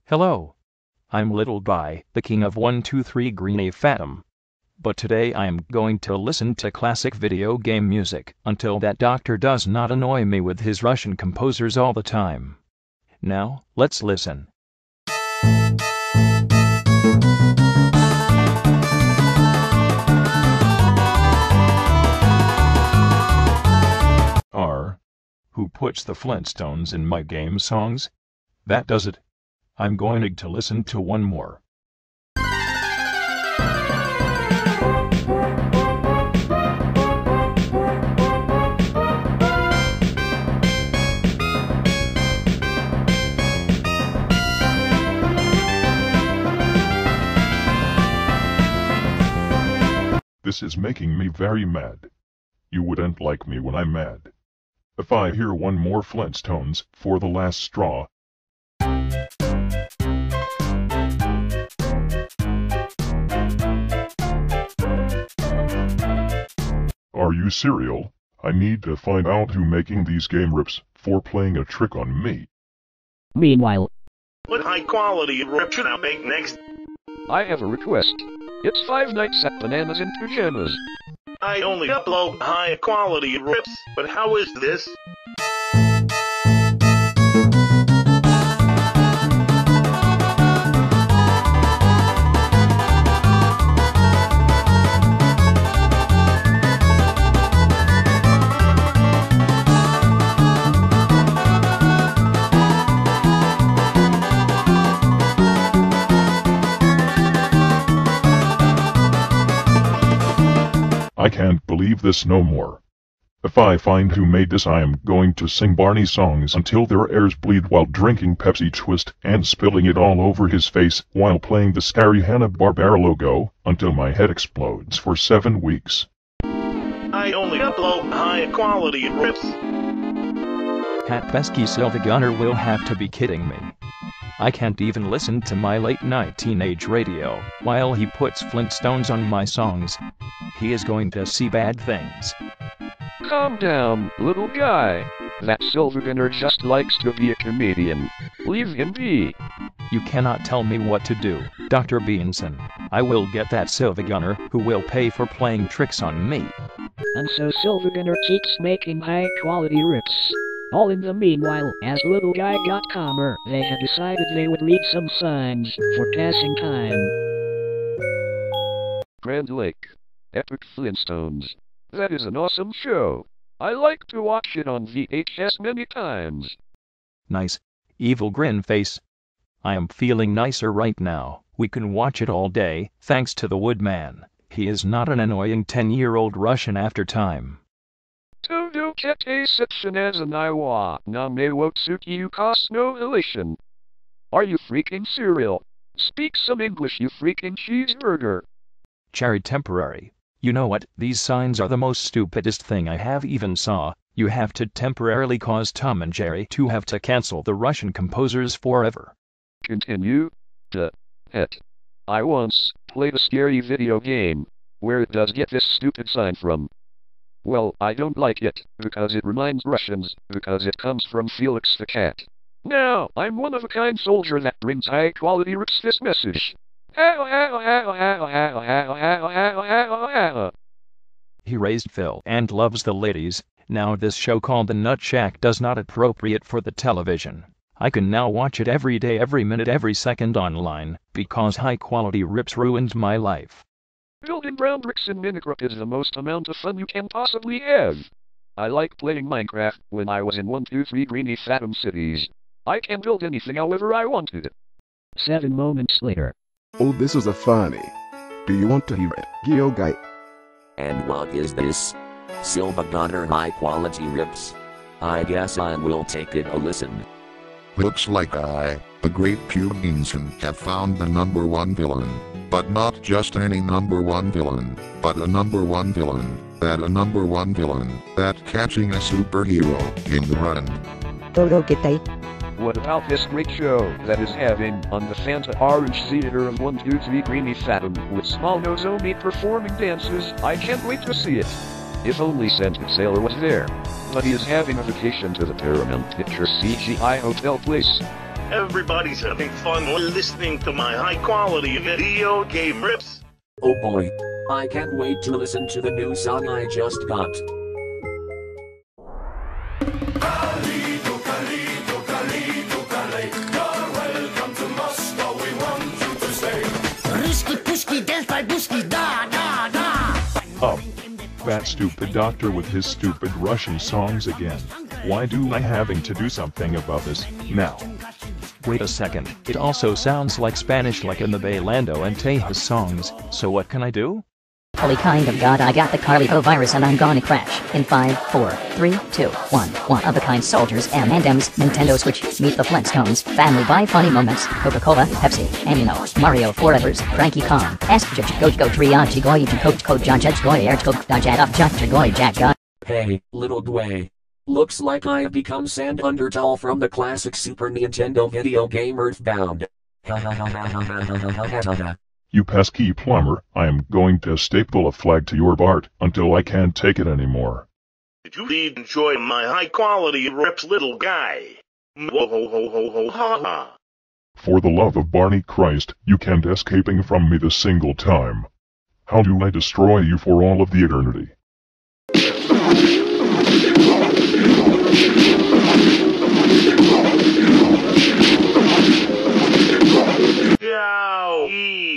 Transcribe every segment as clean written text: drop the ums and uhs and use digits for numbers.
Hello. I'm Little Guy, the king of 123 Greeny Fathom. But today I am going to listen to classic video game music until that doctor does not annoy me with his Russian composers all the time. Now, let's listen. Who puts the Flintstones in my game songs? That does it. I'm going to listen to one more. This is making me very mad. You wouldn't like me when I'm mad. If I hear one more Flintstones for the last straw. Are you serial? I need to find out who making these game rips for playing a trick on me. Meanwhile, what high quality rip should I make next? I have a request. It's Five Nights at Bananas in Pajamas. I only upload high quality rips, but how is this? I can't believe this no more. If I find who made this, I am going to sing Barney songs until their ears bleed while drinking Pepsi Twist and spilling it all over his face while playing the scary Hanna-Barbera logo until my head explodes for 7 weeks. I only upload high quality rips. That pesky Sylvie Gunner will have to be kidding me. I can't even listen to my late-night teenage radio while he puts Flintstones on my songs. He is going to see bad things. Calm down, little guy. That Sylvie Gunner just likes to be a comedian. Leave him be. You cannot tell me what to do, Dr. Beanson. I will get that Sylvie Gunner who will pay for playing tricks on me. and so Sylvie Gunner keeps making high-quality rips. All in the meanwhile, as Little Guy got calmer, they had decided they would read some signs for passing time. Grand Lake. Epic Flintstones. That is an awesome show. I like to watch it on VHS many times. Nice. Evil grin face. I am feeling nicer right now. We can watch it all day, thanks to the Woodman. He is not an annoying 10-year-old Russian after time. Todo kete sitchinazaniwa na mewotsuki ukosno elation. Are you freaking cereal? Speak some English, you freaking cheeseburger. Cherry temporary. You know what? These signs are the most stupidest thing I have even saw. You have to temporarily cause Tom and Jerry to have to cancel the Russian composers forever. Continue. I once played a scary video game. Where it does get this stupid sign from? Well, I don't like it, because it reminds Russians, because it comes from Felix the cat. Now, I'm one of a kind soldier that brings high quality rips this message. He raised Phil and loves the ladies. Now this show called The Nut Shack does not appropriate for the television. I can now watch it every day, every minute, every second online, because high quality rips ruined my life. Building ground bricks in Minecraft is the most amount of fun you can possibly have. I like playing Minecraft when I was in 123 Greeny Fathom cities. I can build anything however I wanted. 7 moments later. Oh, this is a funny. Do you want to hear it, Geo Guy? And what is this? Silva Gunner high quality rips? I guess I will take it a listen. Looks like I, the great Putinson, have found the #1 villain. But not just any #1 villain, but a #1 villain, that a #1 villain, that catching a superhero in the run. Todo Kitay. What about this great show that is having on the Fanta Orange Theater of 123 Greeny Fathom with Small Nozomi performing dances? I can't wait to see it. If only Santa Sailor was there. But he is having a vacation to the Paramount Pictures CGI Hotel place. Everybody's having fun listening to my high-quality video game rips. Oh boy. I can't wait to listen to the new song I just got. Oh, that stupid doctor with his stupid Russian songs again. Why do I having to do something about this now? Wait a second, it also sounds like Spanish like in the Bailando and Tejas songs, so what can I do? Holy kind of God, I got the Carlico virus and I'm gonna crash. In 5, 4, 3, 2, 1. One of a kind soldiers, M&M's, Nintendo Switch, Meet the Flintstones, Family Buy Funny Moments, Coca-Cola, Pepsi, and you know, Mario Forevers, Cranky Kong, Ask Go Triage Goy Coach Code John Judge Goy Air Coke Dodge Up Jack Goy Jack God. Hey, little Dway. Looks like I have become Sand Undertale from the classic Super Nintendo video game Earthbound. Ha ha ha ha ha ha ha ha ha ha. You pesky plumber, I am going to staple a flag to your Bart until I can't take it anymore. Did you indeed enjoy my high-quality rips, little guy? Whoa ho ho ho ho ha ha. For the love of Barney Christ, you can't escaping from me this single time. How do I destroy you for all of the eternity? Yowie!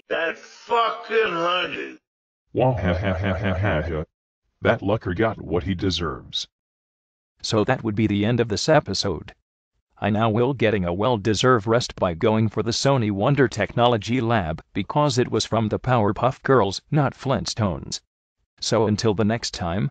That fucking hunted. Wah ha ha ha ha ha ha. That lucker got what he deserves. So that would be the end of this episode. I now will getting a well-deserved rest by going for the Sony Wonder Technology Lab because it was from the Powerpuff Girls, not Flintstones. So until the next time.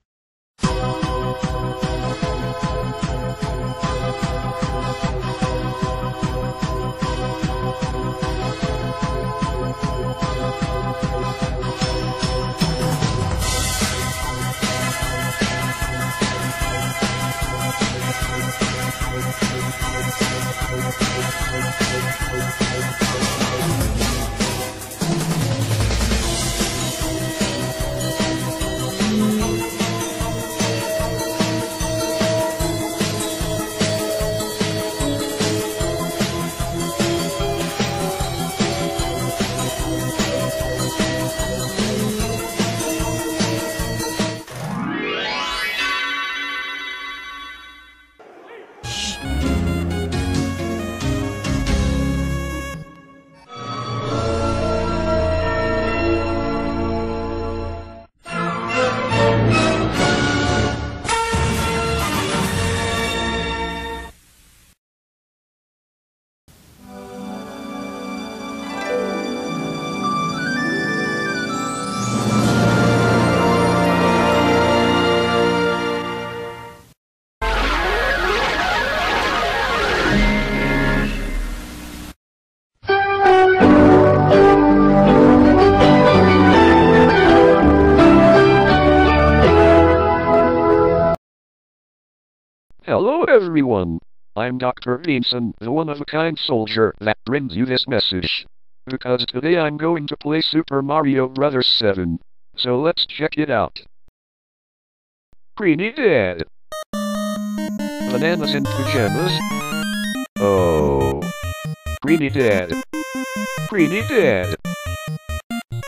Hello everyone. I'm Dr. Vincent, the one-of-a-kind soldier that brings you this message. Because today I'm going to play Super Mario Bros. 7. So let's check it out. Pretty dead. Bananas in pajamas. Oh. Pretty dead. Pretty dead.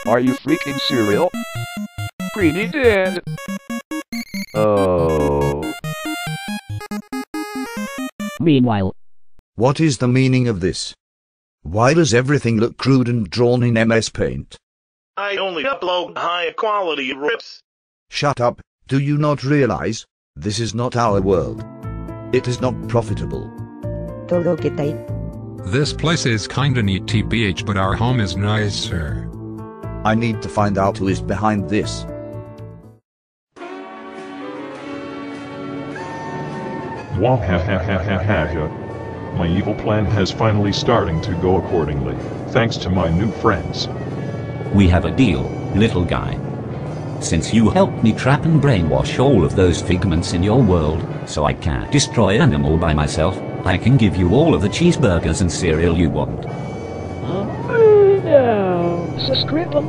Are you freaking cereal? Pretty dead. Oh. Meanwhile, what is the meaning of this? Why does everything look crude and drawn in MS Paint? I only upload high-quality rips. Shut up, do you not realize? This is not our world. It is not profitable. This place is kinda neat tbh, but our home is nicer. I need to find out who is behind this. Wah ha ha ha ha ha ha. My evil plan has finally starting to go accordingly, thanks to my new friends. We have a deal, little guy. Since you helped me trap and brainwash all of those figments in your world, so I can't destroy them all by myself, I can give you all of the cheeseburgers and cereal you want. Scribble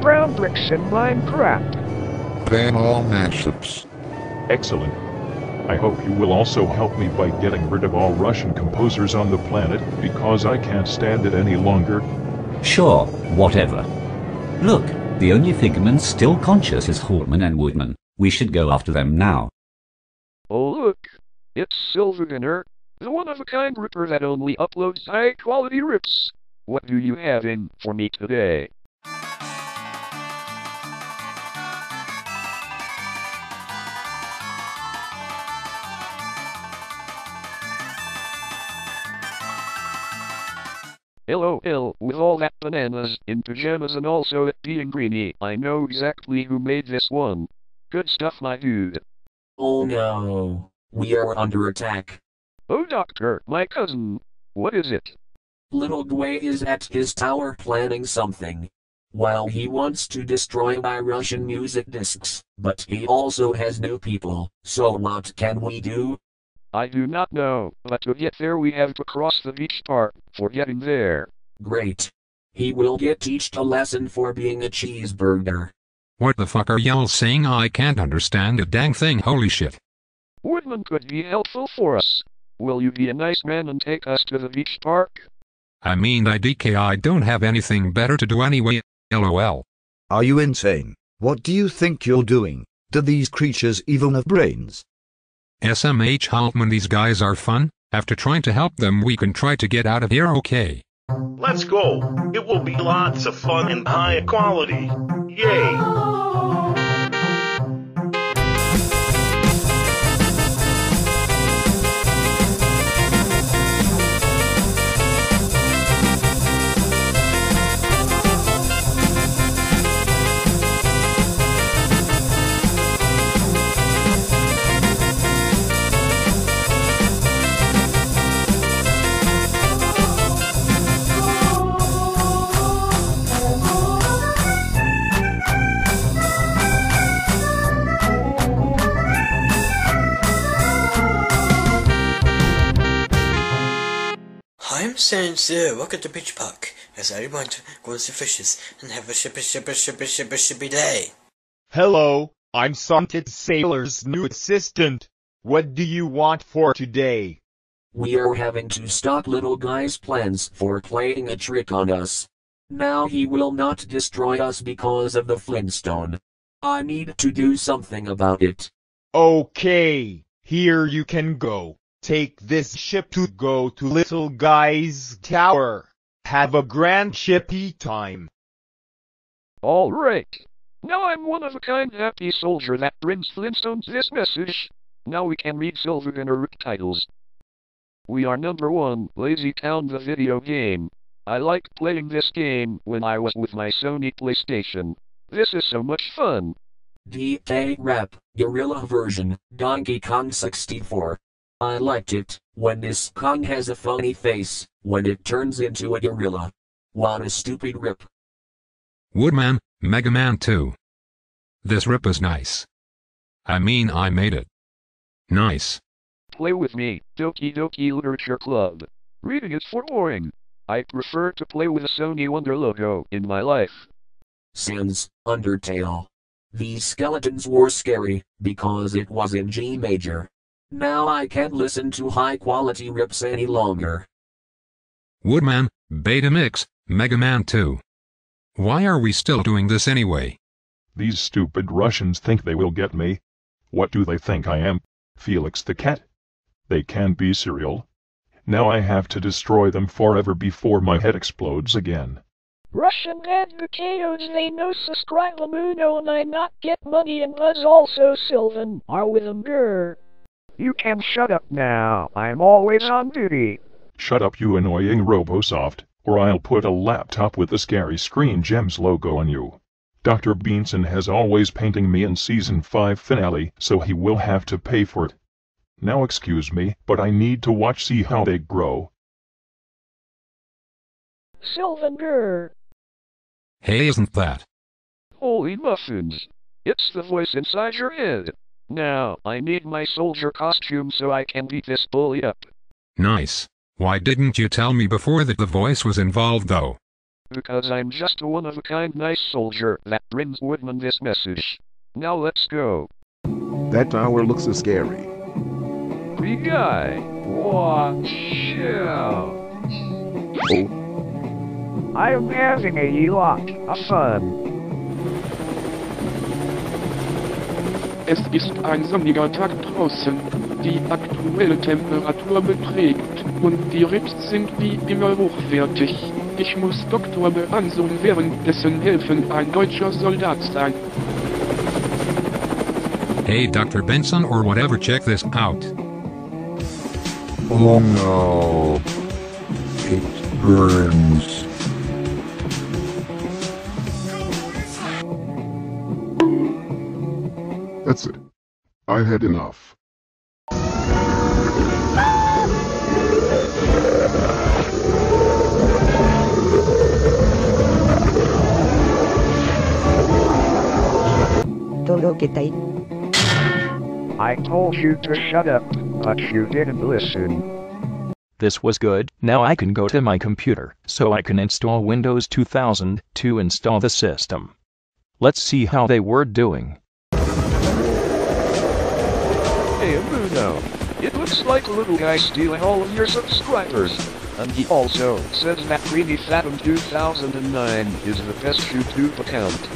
Brown bricks in Minecraft. Ban all mashups. Excellent. I hope you will also help me by getting rid of all Russian composers on the planet, because I can't stand it any longer. Sure, whatever. Look, the only figments still conscious is Hallman and Woodman. We should go after them now. Oh look, it's Silvergunner, the one-of-a-kind ripper that only uploads high-quality rips. What do you have in for me today? LOL, with all that bananas in pajamas and also it being greeny, I know exactly who made this one. Good stuff, my dude. Oh no, we are under attack. Oh Doctor, my cousin. What is it? Little Gwei is at his tower planning something. While he wants to destroy my Russian music discs, but he also has new people, so what can we do? I do not know, but to get there we have to cross the beach part, for getting there. Great. He will get teached a lesson for being a cheeseburger. What the fuck are y'all saying? I can't understand a dang thing, holy shit. Woodman could be helpful for us. Will you be a nice man and take us to the beach park? I mean IDK, I don't have anything better to do anyway, lol. Are you insane? What do you think you're doing? Do these creatures even have brains? SMH Haltman, these guys are fun. After trying to help them we can try to get out of here, okay? Let's go. It will be lots of fun and high quality. Yay! I'm Sensei, welcome to Beach Park, as I want to go and see fishes and have a shippy day. Hello, I'm Sunted Sailor's new assistant. What do you want for today? We are having to stop Little Guy's plans for playing a trick on us. Now he will not destroy us because of the Flintstone. I need to do something about it. Okay, here you can go. Take this ship to go to Little Guy's tower. Have a grand shippy time. Alright. Now I'm one-of-a-kind happy soldier that brings Flintstones this message. Now we can read Silvergunner titles. We are number 1, Lazy Town the video game. I liked playing this game when I was with my Sony PlayStation. This is so much fun. DK Rap, Guerrilla version, Donkey Kong 64. I liked it, when this Kong has a funny face, when it turns into a gorilla. What a stupid rip. Woodman, Mega Man 2. This rip is nice. I mean, I made it. Nice. Play with me, Doki Doki Literature Club. Reading is for boring. I prefer to play with a Sony Wonder logo in my life. Sans, Undertale. These skeletons were scary, because it was in G major. Now I can't listen to high-quality rips any longer. Woodman, Beta Mix, Mega Man 2. Why are we still doing this anyway? These stupid Russians think they will get me. What do they think I am? Felix the Cat? They can't be serial. Now I have to destroy them forever before my head explodes again. Russian advocates, they no subscribe the Muno and I not get money and us also Sylvan are with them grr. You can shut up now, I'm always on duty. Shut up, you annoying Robosoft, or I'll put a laptop with the Scary Screen Gems logo on you. Dr. Beanson has always painting me in Season 5 finale, so he will have to pay for it. Now excuse me, but I need to see how they grow. Sylvan grr. Hey, isn't that? Holy muffins. It's the voice inside your head. Now, I need my soldier costume so I can beat this bully up. Nice. Why didn't you tell me before that the voice was involved though? Because I'm just a one-of-a-kind nice soldier that brings Woodman this message. Now let's go. That tower looks so scary. Hey guy, watch out. Oh. I'm having a lot of fun. Es ist ein sonniger Tag draußen. Die aktuelle Temperatur beträgt und die Rips sind wie immer hochwertig. Ich muss Dr. Beanson währenddessen helfen, ein deutscher Soldat sein. Hey Dr. Benson or whatever, check this out. Oh no. It burns. That's it. I had enough. I told you to shut up, but you didn't listen. This was good. Now I can go to my computer, so I can install Windows 2000 to install the system. Let's see how they were doing. Hey Bruno, it looks like little guy's stealing all of your subscribers. And he also says that Greeny Fathom 2009 is the best YouTube account.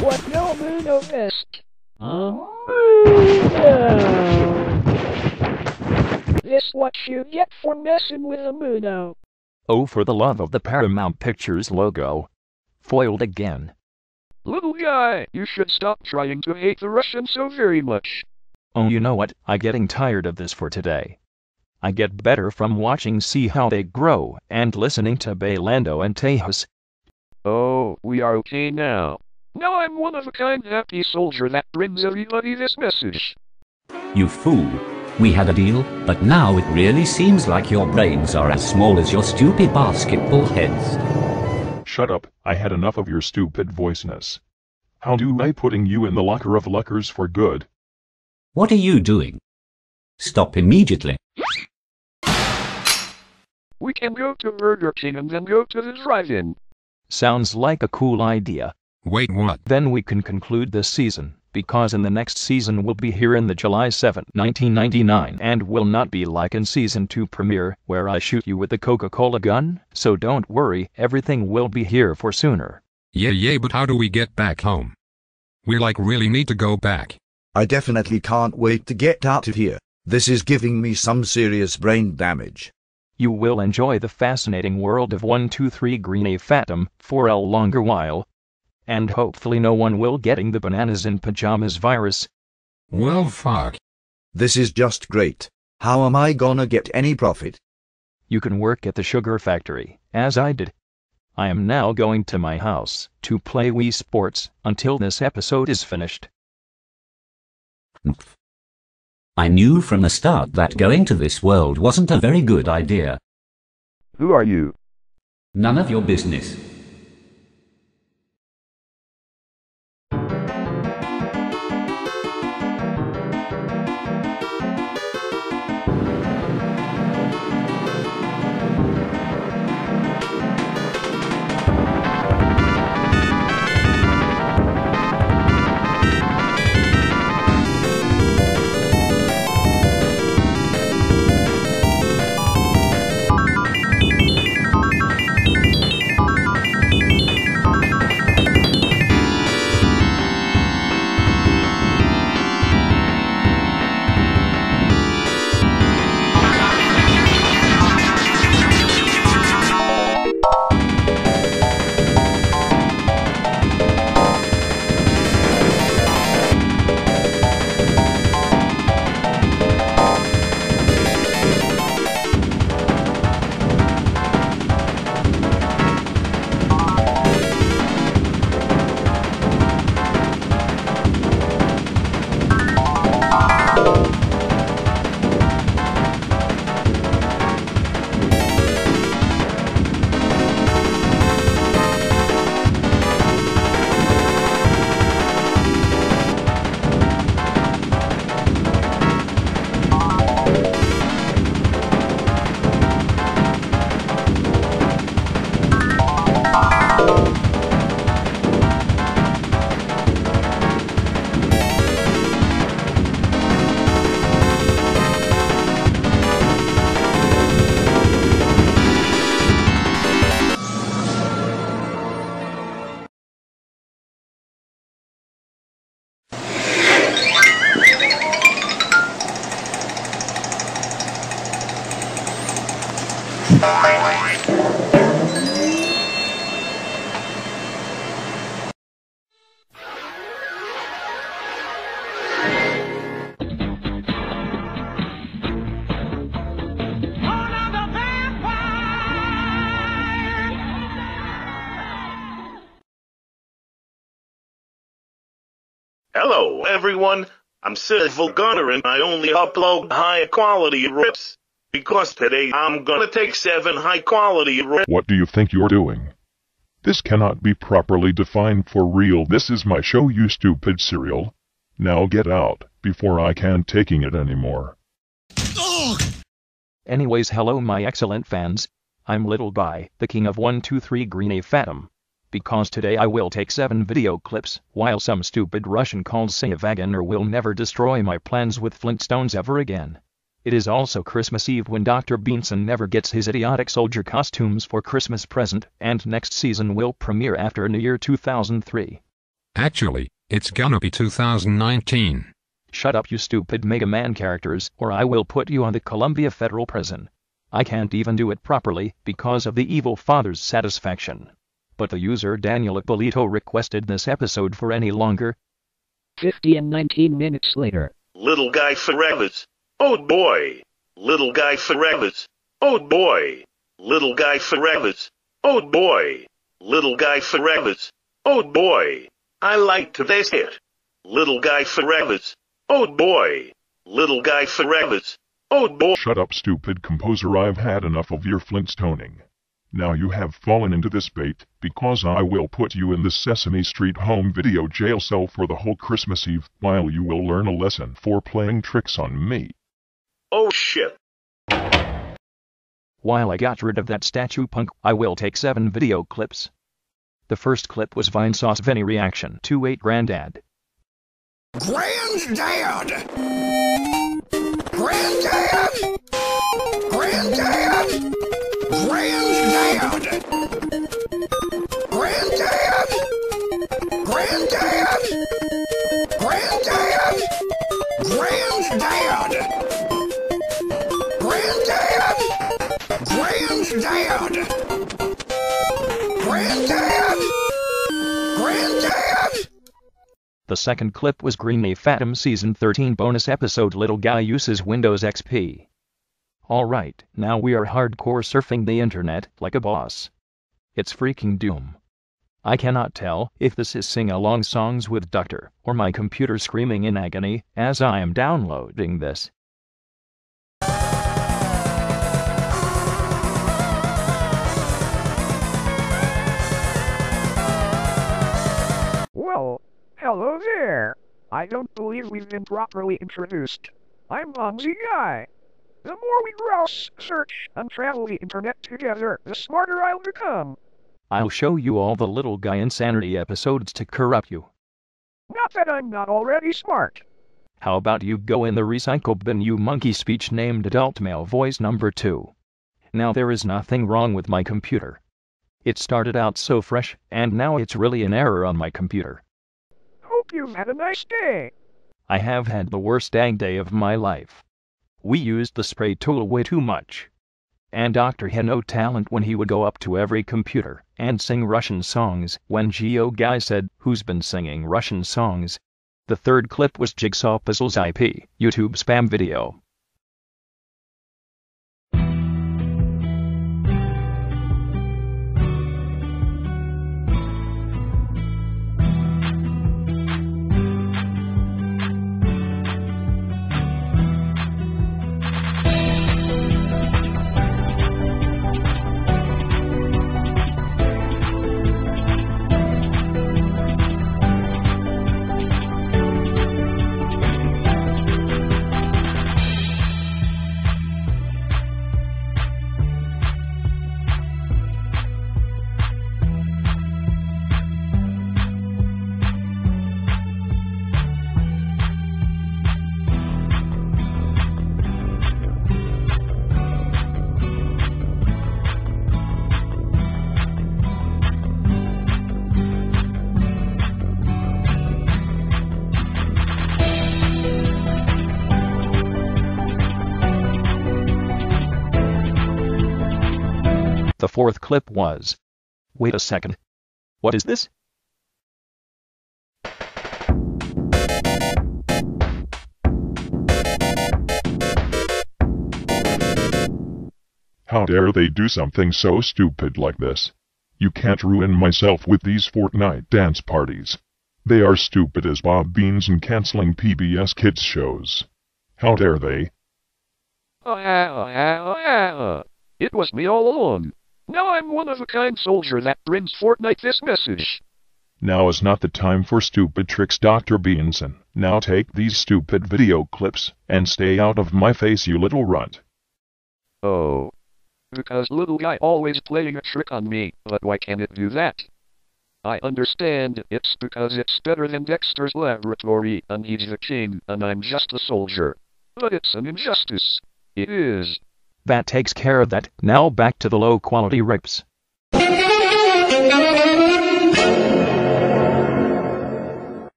What no Muno best? This what you get for messing with a Muno. Oh, for the love of the Paramount Pictures logo. Foiled again. Little guy, you should stop trying to hate the Russians so very much. Oh, you know what? I'm getting tired of this for today. I get better from watching See How They Grow and listening to Bailando and Tejas. Oh, we are okay now. Now I'm one of a kind happy soldier that brings everybody this message. You fool. We had a deal, but now it really seems like your brains are as small as your stupid basketball heads. Shut up, I had enough of your stupid voiceness. How do I putting you in the locker of luckers for good? What are you doing? Stop immediately. We can go to Burger King and then go to the drive-in. Sounds like a cool idea. Wait, what? Then we can conclude this season, because in the next season we'll be here in the July 7, 1999 and will not be like in season 2 premiere, where I shoot you with the Coca-Cola gun, so don't worry, everything will be here for sooner. Yeah, but how do we get back home? We really need to go back. I definitely can't wait to get out of here. This is giving me some serious brain damage. You will enjoy the fascinating world of 123 Green Fathom for a longer while. And hopefully no one will getting the bananas in pajamas virus. Well, fuck. This is just great. How am I gonna get any profit? You can work at the sugar factory, as I did. I am now going to my house to play Wii Sports until this episode is finished. I knew from the start that going to this world wasn't a very good idea. Who are you? None of your business. Hello everyone, I'm Civil Gunner and I only upload high quality rips. Because today I'm gonna take 7 high quality rips. What do you think you're doing? This cannot be properly defined for real. This is my show, you stupid cereal. Now get out, before I can't taking it anymore. Anyways, hello my excellent fans. I'm Little Guy, the king of 123 Green A Fathom. Because today I will take 7 video clips, while some stupid Russian called Sayavagener will never destroy my plans with Flintstones ever again. It is also Christmas Eve when Dr. Beanson never gets his idiotic soldier costumes for Christmas present, and next season will premiere after New Year 2003. Actually, it's gonna be 2019. Shut up you stupid Mega Man characters, or I will put you on the Columbia Federal Prison. I can't even do it properly, because of the evil father's satisfaction. But the user Daniel Ippolito requested this episode for any longer. 50 and 19 minutes later. Little Guy Forevers. Oh boy. Little Guy Forevers. Oh boy. Little Guy Forevers. Oh boy. Little Guy Forevers. Oh boy. I like today's hit. Little Guy Forevers. Oh boy. Little Guy Forevers. Oh boy. Shut up, stupid composer. I've had enough of your Flintstoning. Now you have fallen into this bait, because I will put you in the Sesame Street home video jail cell for the whole Christmas Eve, while you will learn a lesson for playing tricks on me. Oh shit. While I got rid of that statue punk, I will take 7 video clips. The first clip was Vinesauce Vinny reaction to 8 Granddad. Granddad! Granddad! Granddad! Granddad! Granddad! Granddad! Granddad! Granddad! Granddad! Granddad! Granddad! Granddad! The second clip was Green A Fathom Season 13 bonus episode Little Guy uses Windows XP. Alright, now we are hardcore surfing the internet like a boss. It's freaking doom. I cannot tell if this is sing-along songs with Dr. or my computer screaming in agony as I am downloading this. Well, hello there. I don't believe we've been properly introduced. I'm Mumsy Guy. The more we browse, search, and travel the internet together, the smarter I'll become. I'll show you all the Little Guy Insanity episodes to corrupt you. Not that I'm not already smart. How about you go in the recycle bin, you monkey speech named adult male voice number 2. Now there is nothing wrong with my computer. It started out so fresh, and now it's really an error on my computer. Hope you've had a nice day. I have had the worst dang day of my life. We used the spray tool way too much. And Doctor had no talent when he would go up to every computer and sing Russian songs when Geo Guy said, "Who's been singing Russian songs?" The third clip was Jigsaw Puzzle's IP, YouTube spam video. The fourth clip was, wait a second. What is this? How dare they do something so stupid like this? You can't ruin myself with these Fortnite dance parties. They are stupid as Bob Beans and canceling PBS Kids shows. How dare they? It was me all along. Now I'm one of a kind soldier that brings Fortnite this message. Now is not the time for stupid tricks, Dr. Beanson. Now take these stupid video clips and stay out of my face, you little runt. Oh. Because little guy always playing a trick on me, but why can't it do that? I understand, it's because it's better than Dexter's Laboratory, and he's the king, and I'm just a soldier. But it's an injustice. It is. That takes care of that. Now back to the low-quality rips. How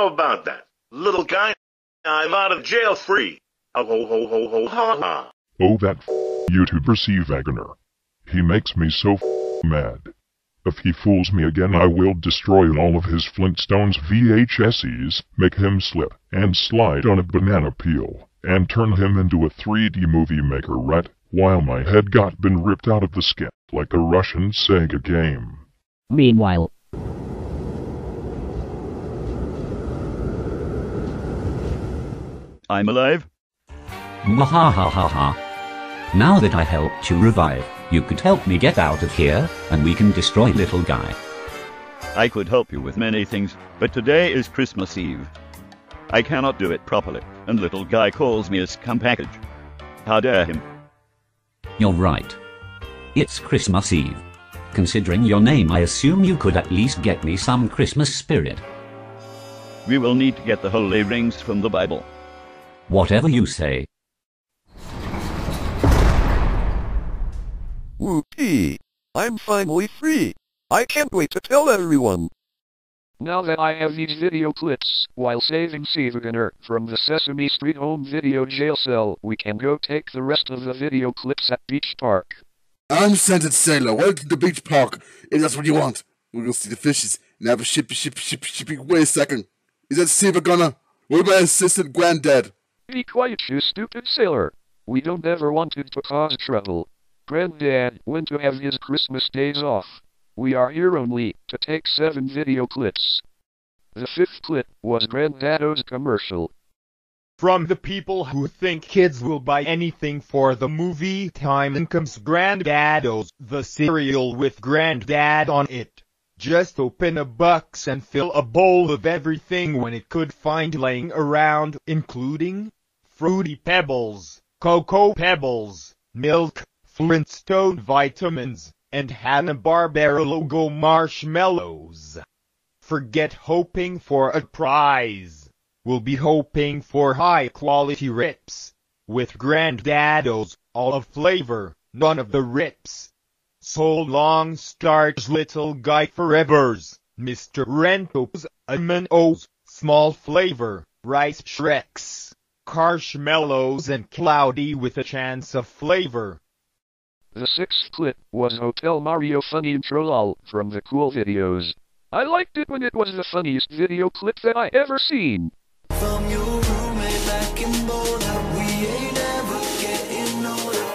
about that, little guy? I'm out of jail free. Ho ho ho ho ho ha ha. Oh, that YouTuber C. Wagner. He makes me so mad. If he fools me again, I will destroy all of his Flintstones VHSs, make him slip and slide on a banana peel, and turn him into a 3D movie maker rat, while my head got been ripped out of the skin like a Russian Sega game. Meanwhile, I'm alive. Mwahahaha. Now that I helped you revive, you could help me get out of here, and we can destroy Little Guy. I could help you with many things, but today is Christmas Eve. I cannot do it properly, and Little Guy calls me a scum package. How dare him? You're right. It's Christmas Eve. Considering your name, I assume you could at least get me some Christmas spirit. We will need to get the holy rings from the Bible. Whatever you say. Whoopee! I'm finally free. I can't wait to tell everyone. Now that I have these video clips, while saving Seveganer from the Sesame Street home video jail cell, we can go take the rest of the video clips at Beach Park. I'm Scented Sailor. Welcome to Beach Park. If that's what you want, we'll go see the fishes and have a shippy. Wait a second. Is that Seveganer? Where's my assistant granddad? Be quiet, you stupid sailor. We don't ever wanted to cause trouble. Granddad went to have his Christmas days off. We are here only to take 7 video clips. The 5th clip was Grandaddo's commercial. From the people who think kids will buy anything for the movie time, in comes Grandaddo's, the cereal with Granddad on it. Just open a box and fill a bowl of everything when it could find laying around, including Fruity Pebbles, Cocoa Pebbles, milk, Flintstone vitamins, and Hanna-Barbera logo marshmallows. Forget hoping for a prize. We'll be hoping for high-quality rips. With Grandaddo's, all of flavor, none of the rips. So long starch Little Guy forevers, Mr. Rento's, M&O's, small flavor, rice shreks, Carshmallows and cloudy with a chance of flavor. The 6th clip was Hotel Mario Funny Intro LOL from the Cool Videos. I liked it when it was the funniest video clip that I ever seen. From your roommate back in Boulder, we ain't ever getting older.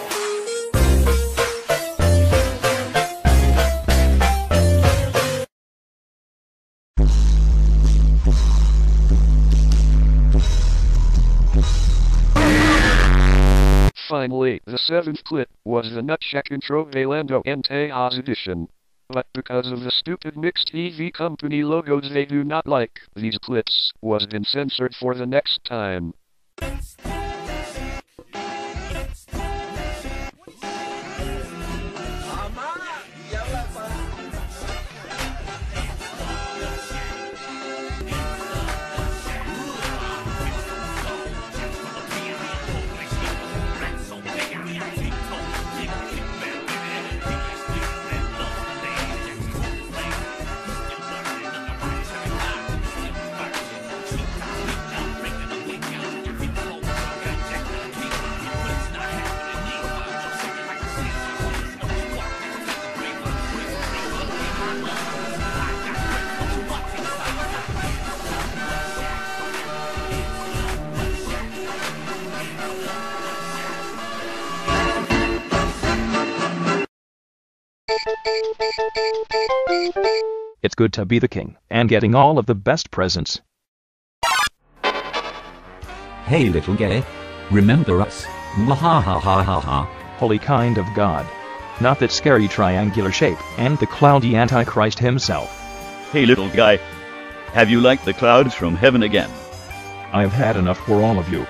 Finally, the 7th clip was the Nutshak Intro Velando Enteas edition. But because of the stupid mixed TV company logos they do not like, these clips was been censored for the next time. It's good to be the king and getting all of the best presents. Hey little gay. Remember us? Mwahahahaha. Holy kind of God. Not that scary triangular shape and the cloudy Antichrist himself. Hey little guy. Have you liked the clouds from heaven again? I've had enough for all of you.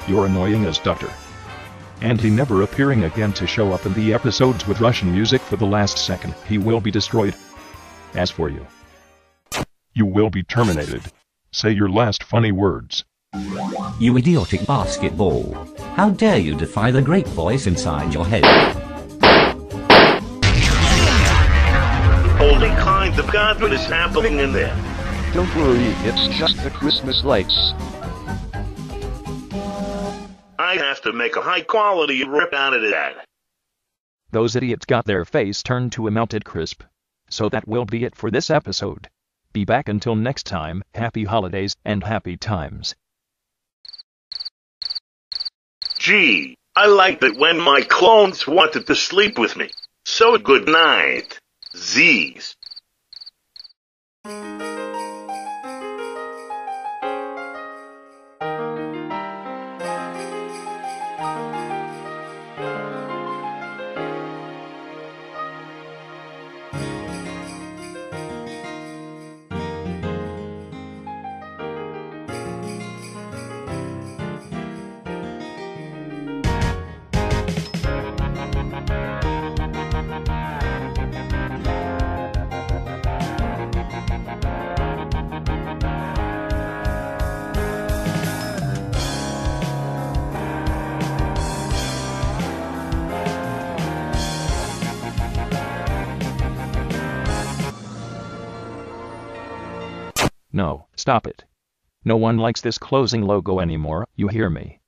You're annoying as Doctor. And he never appearing again to show up in the episodes with Russian music for the last second. He will be destroyed. As for you, you will be terminated. Say your last funny words. You idiotic basketball. How dare you defy the great voice inside your head? Holy kind of God, what is happening in there? Don't worry, it's just the Christmas lights. I have to make a high quality rip out of that. Those idiots got their face turned to a melted crisp. So that will be it for this episode. Be back until next time. Happy holidays and happy times. Gee, I liked it when my clones wanted to sleep with me. So good night. Z's. No, stop it. No one likes this closing logo anymore, you hear me?